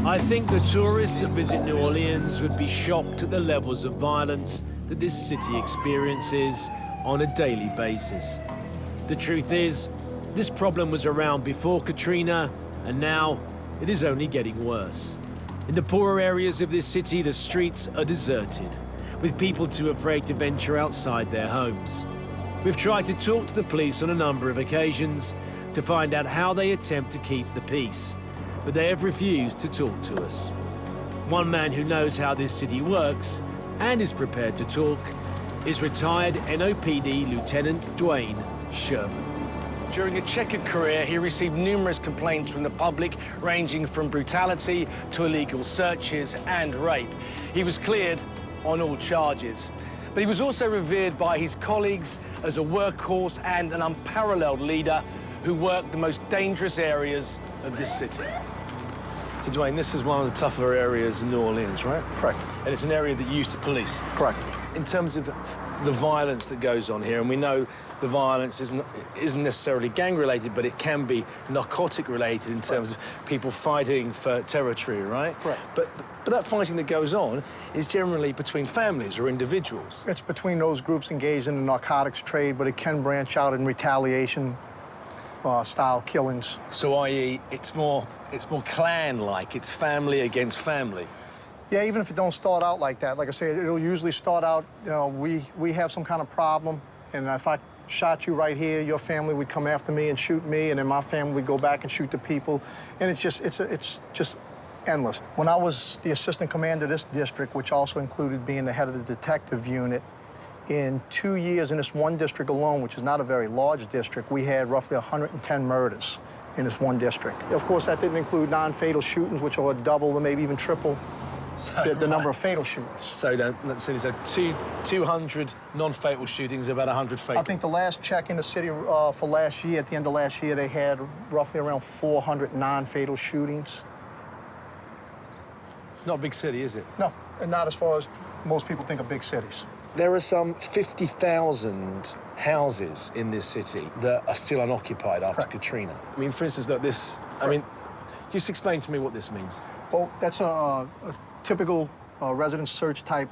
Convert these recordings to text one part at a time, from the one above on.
I think the tourists that visit New Orleans would be shocked at the levels of violence that this city experiences on a daily basis. The truth is, this problem was around before Katrina, and now it is only getting worse. In the poorer areas of this city, the streets are deserted, with people too afraid to venture outside their homes. We've tried to talk to the police on a number of occasions to find out how they attempt to keep the peace, but they have refused to talk to us. One man who knows how this city works and is prepared to talk is retired NOPD Lieutenant Dwayne Sherman. During a checkered career, he received numerous complaints from the public, ranging from brutality to illegal searches and rape. He was cleared on all charges. But he was also revered by his colleagues as a workhorse and an unparalleled leader who worked the most dangerous areas of this city. So, Dwayne, this is one of the tougher areas in New Orleans, right? Correct. And it's an area that you used to police. Correct. In terms of the violence that goes on here, and we know the violence isn't necessarily gang-related, but it can be narcotic-related in terms of people fighting for territory, right? Correct. But that fighting that goes on is generally between families or individuals. It's between those groups engaged in the narcotics trade, but it can branch out in retaliation style killings. So, i.e., it's more clan-like. It's family against family. Yeah, even if it don't start out like that, like I say, it'll usually start out, you know, we have some kind of problem, and if I shot you right here, your family would come after me and shoot me, and then my family would go back and shoot the people, and it's just endless. When I was the assistant commander of this district, which also included being the head of the detective unit, in 2 years in this one district alone, which is not a very large district, we had roughly 110 murders in this one district. Of course, that didn't include non-fatal shootings, which are double or maybe even triple the number of fatal shootings. So, let's see, so 200 non-fatal shootings, about 100 fatal. I think the last check in the city for last year, at the end of last year, they had roughly around 400 non-fatal shootings. Not a big city, is it? No, and not as far as most people think of big cities. There are some 50,000 houses in this city that are still unoccupied after Correct. Katrina. I mean, for instance, look, this, I mean, just explain to me what this means. Well, that's a typical residence search type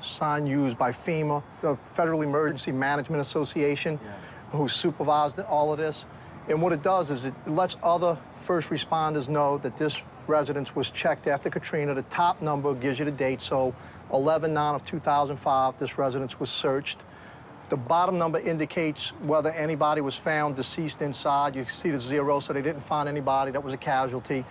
sign used by FEMA, the Federal Emergency Management Association, who supervised all of this. And what it does is it lets other first responders know that this residence was checked after Katrina. The top number gives you the date, so 11/9/2005, this residence was searched. The bottom number indicates whether anybody was found deceased inside. You can see the 0, so they didn't find anybody. That was a casualty.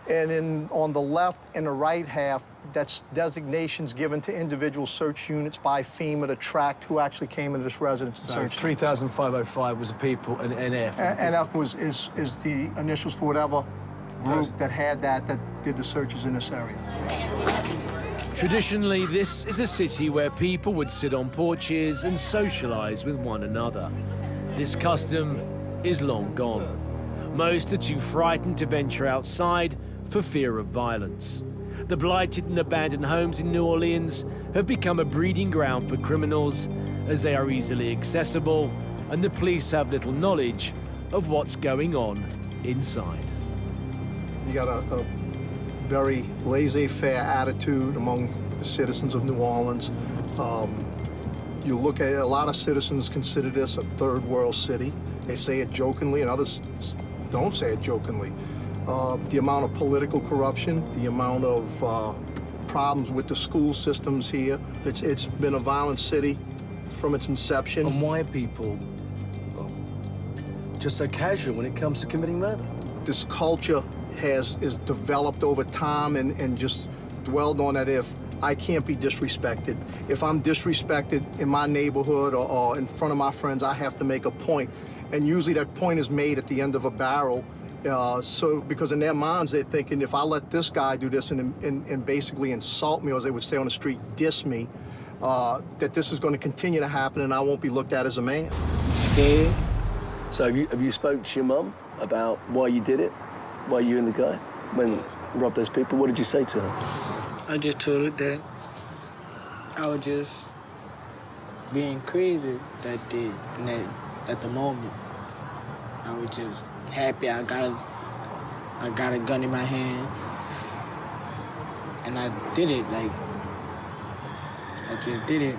Yeah. And then on the left and the right half, that's designations given to individual search units by FEMA to track who actually came into this residence. So 3,505 was the people, and NF. NF is the initials for whatever group that had that did the searches in this area. Traditionally, this is a city where people would sit on porches and socialize with one another. This custom is long gone. Most are too frightened to venture outside for fear of violence. The blighted and abandoned homes in New Orleans have become a breeding ground for criminals, as they are easily accessible and the police have little knowledge of what's going on inside. You got a very laissez-faire attitude among the citizens of New Orleans. You look at it, a lot of citizens consider this a third world city. They say it jokingly, and others don't say it jokingly. The amount of political corruption, the amount of problems with the school systems here. It's been a violent city from its inception. And why are people just so casual when it comes to committing murder? This culture is developed over time and just dwelled on that if I can't be disrespected. If I'm disrespected in my neighborhood or in front of my friends, I have to make a point. And usually that point is made at the end of a barrel. So because in their minds, they're thinking, if I let this guy do this and basically insult me, or as they would say on the street, diss me, that this is going to continue to happen and I won't be looked at as a man. Scared? So have you spoke to your mum about why you did it? Why you and the guy when you robbed those people? What did you say to her? I just told her that I was just being crazy that day, and that at the moment. I was just happy I got a gun in my hand, and I did it. Like, I just did it.